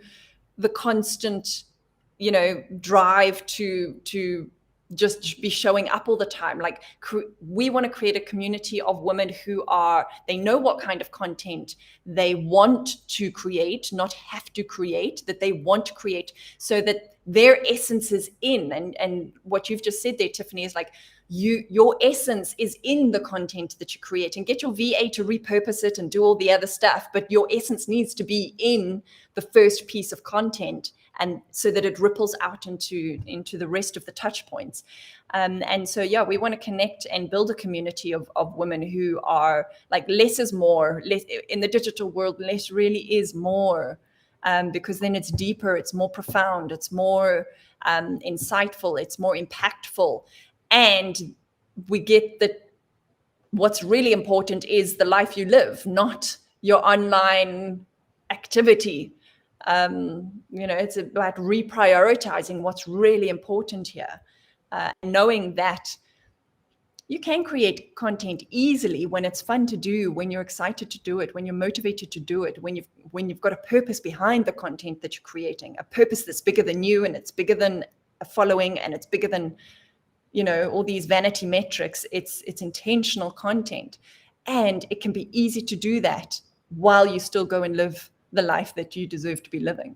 the constant, you know, drive to just be showing up all the time. Like, we want to create a community of women who they know what kind of content they want to create, not have to create, that they want to create, so that their essence is in. And what you've just said there, Tiffany, is like, your essence is in the content that you create, and get your VA to repurpose it and do all the other stuff. But your essence needs to be in the first piece of content, and so that it ripples out into the rest of the touch points. And so, yeah, we want to connect and build a community of women who are like, less is more. Less, in the digital world, less really is more, because then it's deeper, it's more profound, it's more insightful, it's more impactful. And we get that what's really important is the life you live, not your online activity. You know, it's about reprioritizing what's really important here, knowing that you can create content easily when it's fun to do, when you're excited to do it, when you're motivated to do it, when you've got a purpose behind the content that you're creating, a purpose that's bigger than you, and it's bigger than a following, and it's bigger than, you know, all these vanity metrics. It's intentional content, and it can be easy to do that while you still go and live the life that you deserve to be living.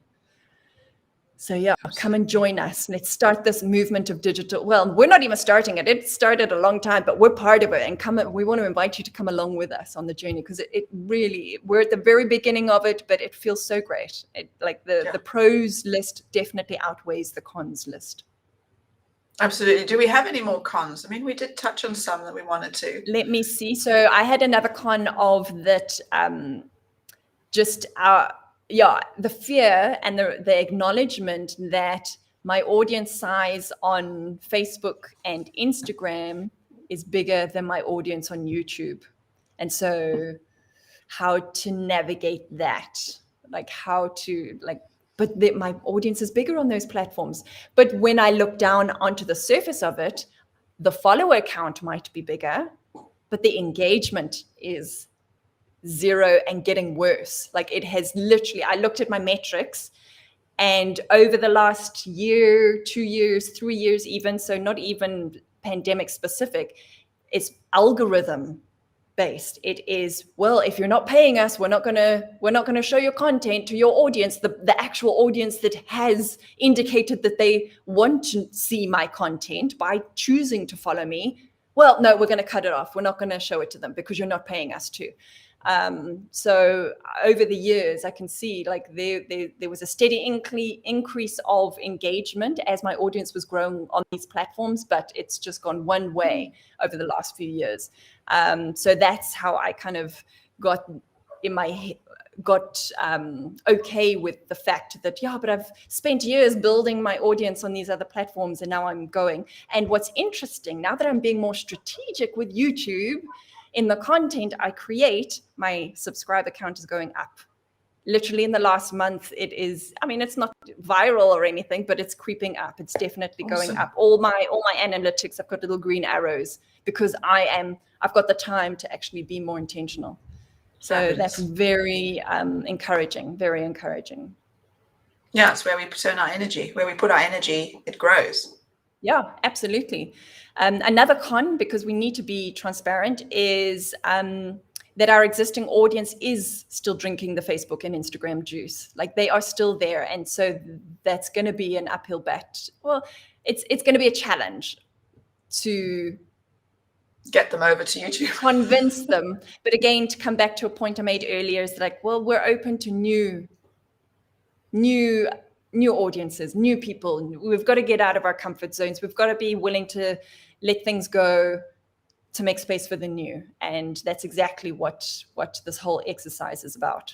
So yeah, come and join us. Let's start this movement of digital. Well, we're not even starting it. It started a long time, but we're part of it. And we want to invite you to come along with us on the journey, because it really, we're at the very beginning of it, but it feels so great. The pros list definitely outweighs the cons list. Absolutely. Do we have any more cons? I mean, we did touch on some that we wanted to. Let me see. So I had another con of that, the fear and the acknowledgement that my audience size on Facebook and Instagram is bigger than my audience on YouTube. And so how to navigate that, but my audience is bigger on those platforms. But when I look down onto the surface of it, the follower count might be bigger, but the engagement is zero and getting worse. Like, it has literally, I looked at my metrics, and over the last year, 2 years, 3 years even, so not even pandemic specific, it's algorithm based. It is, well, if you're not paying us, we're not gonna show your content to your audience, the actual audience that has indicated that they want to see my content by choosing to follow me. Well, no, we're going to cut it off. We're not going to show it to them because you're not paying us to. So over the years, I can see like there was a steady increase of engagement as my audience was growing on these platforms, but it's just gone one way over the last few years. So that's how I kind of got in my okay with the fact that, yeah, but I've spent years building my audience on these other platforms and now I'm going. And what's interesting, now that I'm being more strategic with YouTube, in the content I create, my subscriber count is going up. Literally in the last month, it is, I mean, it's not viral or anything, but it's creeping up. It's definitely going up. All my analytics, I've got little green arrows because I've got the time to actually be more intentional. So Fabulous. That's very encouraging, very encouraging. Yeah, it's where we turn our energy. Where we put our energy, it grows. Yeah, absolutely. Another con, because we need to be transparent, is that our existing audience is still drinking the Facebook and Instagram juice. Like they are still there. And so that's going to be an uphill battle. Well, it's going to be a challenge to get them over to YouTube. Convince them. But again, to come back to a point I made earlier, is like, well, we're open to new audiences, new people. We've got to get out of our comfort zones. We've got to be willing to let things go to make space for the new. And that's exactly what this whole exercise is about.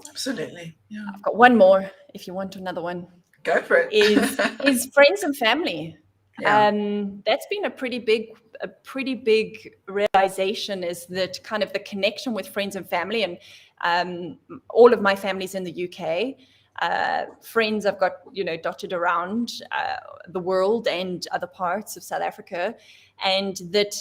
Absolutely. Yeah. I've got one more, if you want another one. Go for it. Is friends and family. Yeah. That's been a pretty big realization, is that kind of the connection with friends and family. And all of my family's in the UK. Friends I've got, dotted around the world and other parts of South Africa. And that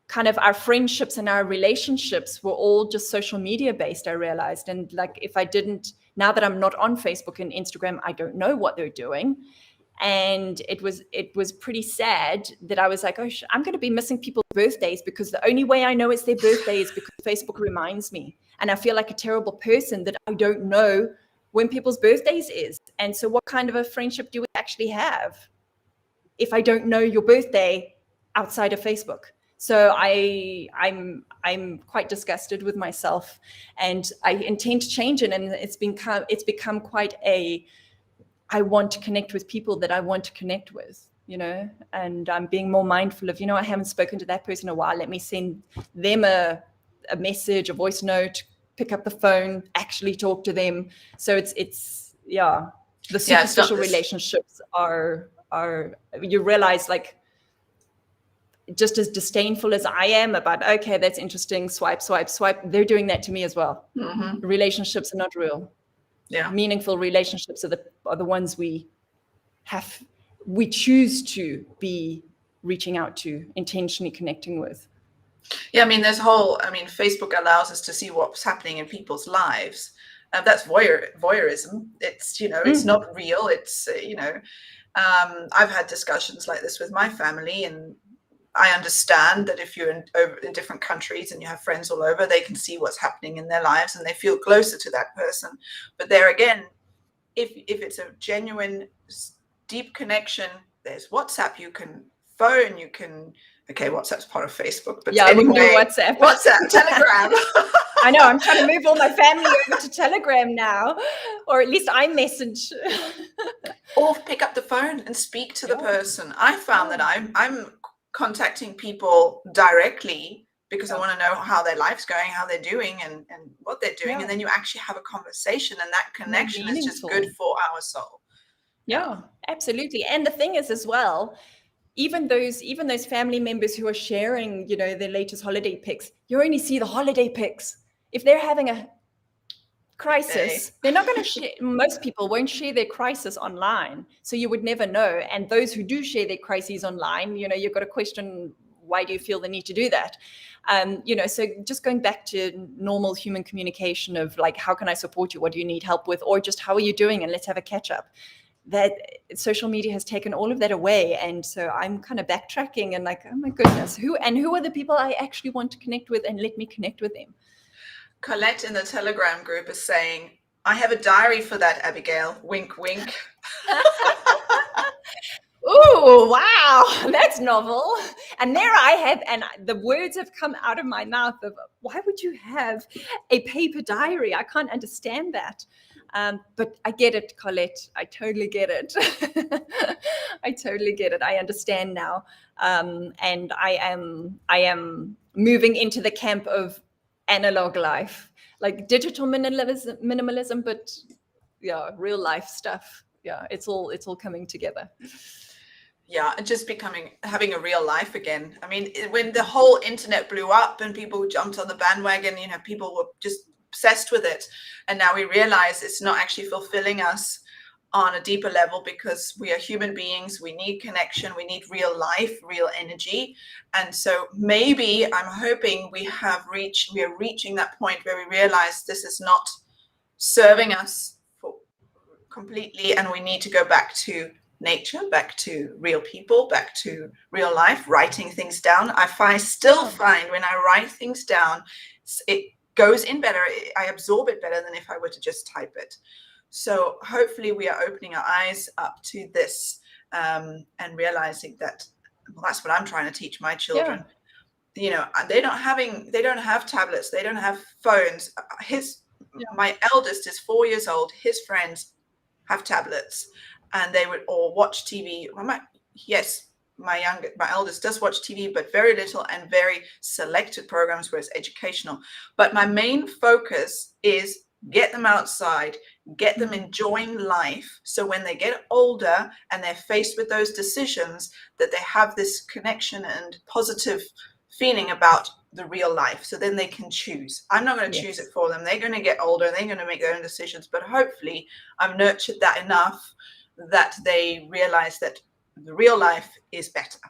kind of our friendships and our relationships were all just social media based, I realized. And like, if I didn't, now that I'm not on Facebook and Instagram, I don't know what they're doing. And it was pretty sad that I was like, oh, I'm going to be missing people's birthdays, because the only way I know it's their birthday is because Facebook reminds me. And I feel like a terrible person that I don't know when people's birthdays is. And so what kind of a friendship do we actually have if I don't know your birthday outside of Facebook? So I'm quite disgusted with myself, and I intend to change it. And it's become quite I want to connect with people that I want to connect with, and I'm being more mindful of, I haven't spoken to that person in a while. Let me send them a message, a voice note, pick up the phone, actually talk to them. So it's the superficial relationships are you realize, like, just as disdainful as I am about, okay, that's interesting, swipe, they're doing that to me as well. Mm-hmm. Relationships are not real. Yeah. Meaningful relationships are the ones we choose to be reaching out to, intentionally connecting with. Yeah, I mean, Facebook allows us to see what's happening in people's lives. That's voyeurism. It's, it's not real. It's, I've had discussions like this with my family, and I understand that if you're in different countries and you have friends all over, they can see what's happening in their lives and they feel closer to that person. But there again, if it's a genuine, deep connection, there's WhatsApp, you can phone, WhatsApp's part of Facebook, but yeah, anyway, WhatsApp, Telegram. I know, I'm trying to move all my family over to Telegram now, or at least iMessage. Or pick up the phone and speak to the person. I found that I'm contacting people directly because I want to know how their life's going, how they're doing, and what they're doing. And then you actually have a conversation, and that connection is just good for our soul. Yeah, absolutely. And the thing is as well, even those family members who are sharing, their latest holiday pics, you only see the holiday pics. If they're having a crisis, they're not going to share. Most people won't share their crisis online, so you would never know. And those who do share their crises online, you've got to question, why do you feel the need to do that? So just going back to normal human communication of, like, how can I support you? What do you need help with? Or just, how are you doing? And let's have a catch up. That social media has taken all of that away. And so I'm kind of backtracking and like, oh my goodness, who are the people I actually want to connect with, and let me connect with them. Colette in the Telegram group is saying, I have a diary for that, Abigail. Wink, wink. Oh, wow, that's novel. And there I have, and the words have come out of my mouth of, why would you have a paper diary? I can't understand that. But I get it, Colette. I totally get it. I totally get it. I understand now. And I am moving into the camp of analog life, like digital minimalism, but yeah, real life stuff. Yeah, it's all coming together. Yeah, and just having a real life again. I mean, when the whole internet blew up and people jumped on the bandwagon, people were just obsessed with it. And now we realize it's not actually fulfilling us on a deeper level, because we are human beings. We need connection. We need real life, real energy. And so maybe I'm hoping we are reaching that point where we realize this is not serving us completely, and we need to go back to nature, back to real people, back to real life, writing things down. I still find when I write things down, it goes in better. I absorb it better than if I were to just type it. So hopefully we are opening our eyes up to this, and realizing that, well, that's what I'm trying to teach my children. Yeah. They don't have tablets. They don't have phones. My eldest is 4 years old. His friends have tablets, and they would all watch TV. My eldest does watch TV, but very little and very selected programs where it's educational. But my main focus is get them outside, get them enjoying life. So when they get older and they're faced with those decisions, that they have this connection and positive feeling about the real life. So then they can choose. I'm not going to choose it for them. They're going to get older. They're going to make their own decisions. But hopefully I've nurtured that enough that they realize that the real life is better.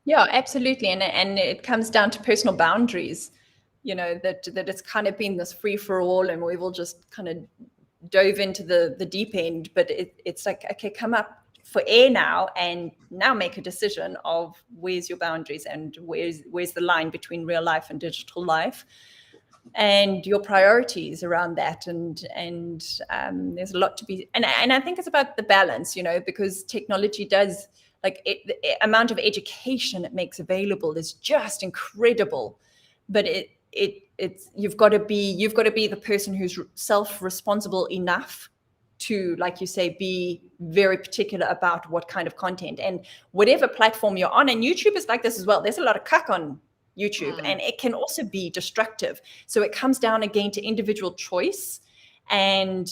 Yeah, absolutely. And it comes down to personal boundaries, that it's kind of been this free for all, and we've all just kind of dove into the deep end. But it's like, okay, come up for air now, and now make a decision of where's your boundaries and where's the line between real life and digital life, and your priorities around that. And there's a lot to be, and I think it's about the balance, because technology does, like, the amount of education it makes available is just incredible, but it's you've got to be the person who's self-responsible enough to, like you say, be very particular about what kind of content, and whatever platform you're on. And YouTube is like this as well. There's a lot of cuck on YouTube, and it can also be destructive. So it comes down again to individual choice, and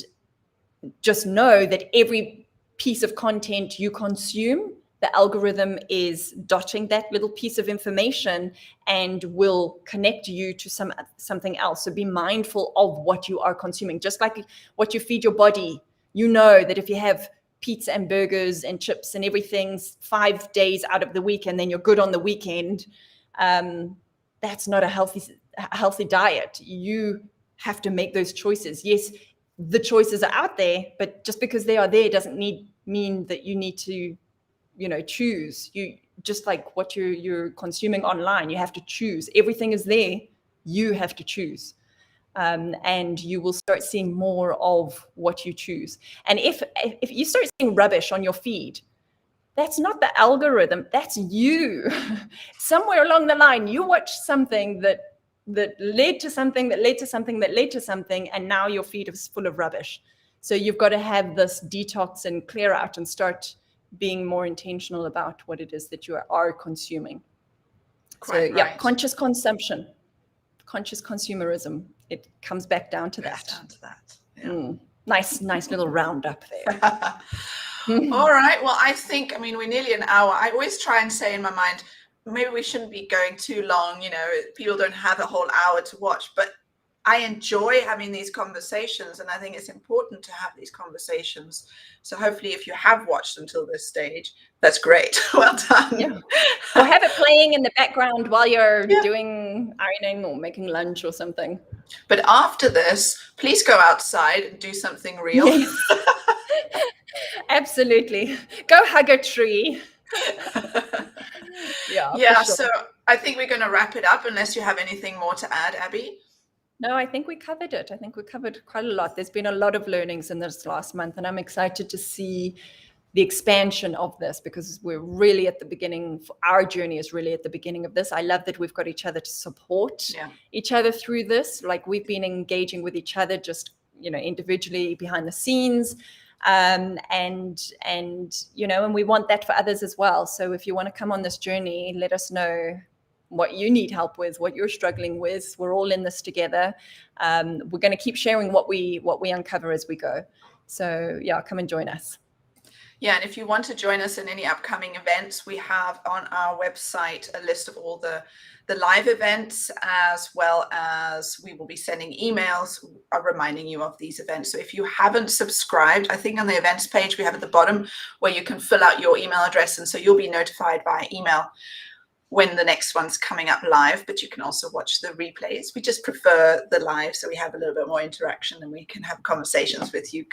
just know that every piece of content you consume, the algorithm is dotting that little piece of information and will connect you to something else. So be mindful of what you are consuming. Just like what you feed your body, that if you have pizza and burgers and chips and everything 5 days out of the week, and then you're good on the weekend, that's not a healthy diet. You have to make those choices. Yes, the choices are out there, but just because they are there doesn't mean that you need to choose. You just like what you're consuming online, you have to choose. Everything is there, you have to choose, and you will start seeing more of what you choose. And if you start seeing rubbish on your feed, that's not the algorithm, that's you. Somewhere along the line you watched something that led to something that led to something that led to something, and now your feed is full of rubbish. So you've got to have this detox and clear out and start being more intentional about what it is that you are consuming. Quite right. Conscious consumption, conscious consumerism, it comes back down to that. Yeah. Nice little roundup there. All right. Well, we're nearly an hour. I always try and say in my mind, maybe we shouldn't be going too long. People don't have a whole hour to watch, but I enjoy having these conversations, and I think it's important to have these conversations. So hopefully if you have watched until this stage, that's great. Well done. Yeah. Or have it playing in the background while you're doing ironing or making lunch or something. But after this, please go outside and do something real. Yes. Absolutely. Go hug a tree. Yeah. Sure. So I think we're going to wrap it up, unless you have anything more to add, Abby. No, I think we covered it. I think we covered quite a lot. There's been a lot of learnings in this last month, and I'm excited to see the expansion of this, because we're really at the beginning. Our journey is really at the beginning of this. I love that we've got each other to support each other through this. Like, we've been engaging with each other just, individually behind the scenes. And we want that for others as well. So if you want to come on this journey, let us know what you need help with, what you're struggling with. We're all in this together. We're going to keep sharing what we uncover as we go. So yeah, come and join us. Yeah, and if you want to join us in any upcoming events, we have on our website a list of all the live events, as well as we will be sending emails reminding you of these events. So if you haven't subscribed, I think on the events page we have at the bottom where you can fill out your email address, and so you'll be notified by email when the next one's coming up live. But you can also watch the replays. We just prefer the live, so we have a little bit more interaction and we can have conversations with you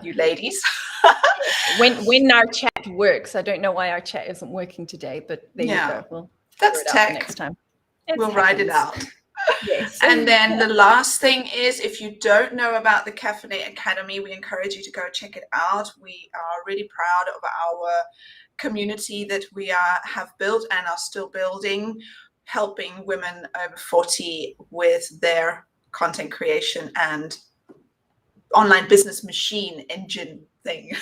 you ladies. when our chat works. I don't know why our chat isn't working today, but there you go. We'll that's tech next time. We'll write it out. Yes. And then the last thing is, if you don't know about the CAF-Innate Academy, we encourage you to go check it out. We are really proud of our community that we have built and are still building, helping women over 40 with their content creation and online business machine engine thing.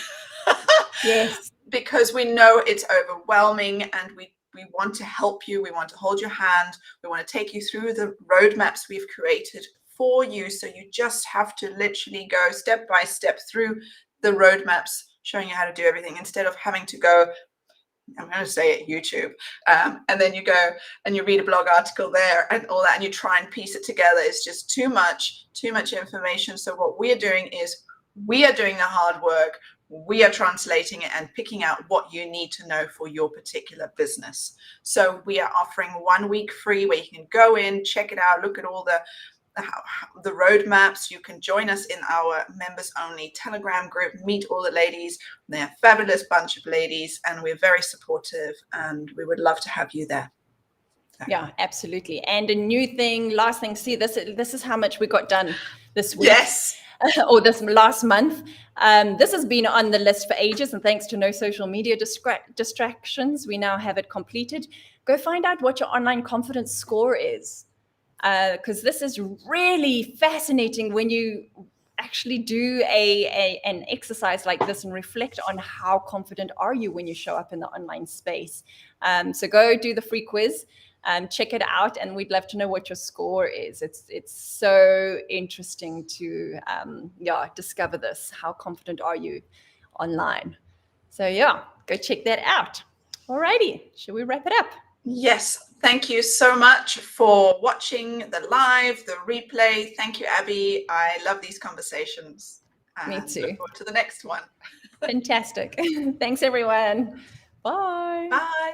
Yes. Because we know it's overwhelming, and we want to help you. We want to hold your hand. We want to take you through the roadmaps we've created for you. So you just have to literally go step by step through the roadmaps, showing you how to do everything, instead of having to go, I'm going to say it, YouTube, and then you go and you read a blog article there and all that, and you try and piece it together. It's just too much information. So what we are doing is we are doing the hard work. We are translating it and picking out what you need to know for your particular business. So we are offering 1 week free where you can go in, check it out, look at all the roadmaps. You can join us in our members only Telegram group, meet all the ladies. They're a fabulous bunch of ladies, and we're very supportive, and we would love to have you there. Yeah, absolutely. And a new thing, last thing, see, this is how much we got done this week. Yes. Or this last month. This has been on the list for ages, and thanks to no social media distractions, we now have it completed. Go find out what your online confidence score is, because this is really fascinating when you actually do an exercise like this and reflect on how confident are you when you show up in the online space. So go do the free quiz. Check it out, and we'd love to know what your score is. It's so interesting to discover this. How confident are you online? So yeah, go check that out. Alrighty, should we wrap it up? Yes, thank you so much for watching the live, the replay. Thank you, Abby. I love these conversations. Me too. Look forward to the next one. Fantastic. Thanks, everyone. Bye. Bye.